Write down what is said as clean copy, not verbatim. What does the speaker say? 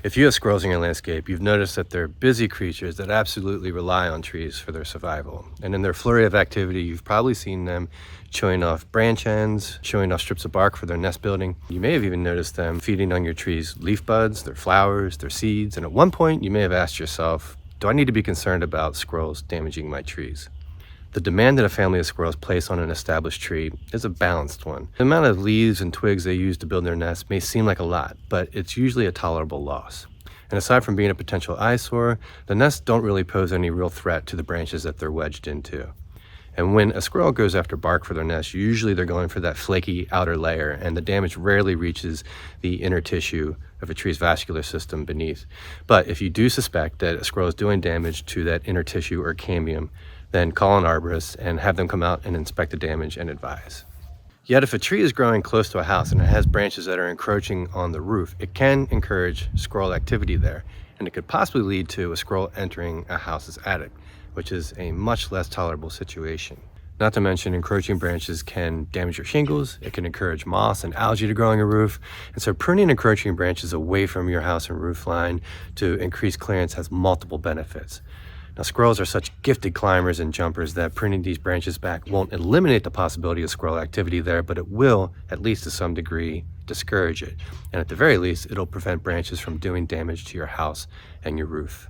If you have squirrels in your landscape, you've noticed that they're busy creatures that absolutely rely on trees for their survival. And in their flurry of activity, you've probably seen them chewing off branch ends, chewing off strips of bark for their nest building. You may have even noticed them feeding on your tree's leaf buds, their flowers, their seeds. And at one point, you may have asked yourself, do I need to be concerned about squirrels damaging my trees? The demand that a family of squirrels place on an established tree is a balanced one. The amount of leaves and twigs they use to build their nest may seem like a lot, but it's usually a tolerable loss. And aside from being a potential eyesore, the nests don't really pose any real threat to the branches that they're wedged into. And when a squirrel goes after bark for their nest, usually they're going for that flaky outer layer, and the damage rarely reaches the inner tissue of a tree's vascular system beneath. But if you do suspect that a squirrel is doing damage to that inner tissue or cambium, then call an arborist and have them come out and inspect the damage and advise. Yet if a tree is growing close to a house and it has branches that are encroaching on the roof, it can encourage squirrel activity there, and it could possibly lead to a squirrel entering a house's attic, which is a much less tolerable situation. Not to mention, encroaching branches can damage your shingles, it can encourage moss and algae to grow on your roof, and so pruning encroaching branches away from your house and roof line to increase clearance has multiple benefits. Now, squirrels are such gifted climbers and jumpers that pruning these branches back won't eliminate the possibility of squirrel activity there, but it will, at least to some degree, discourage it. And at the very least, it'll prevent branches from doing damage to your house and your roof.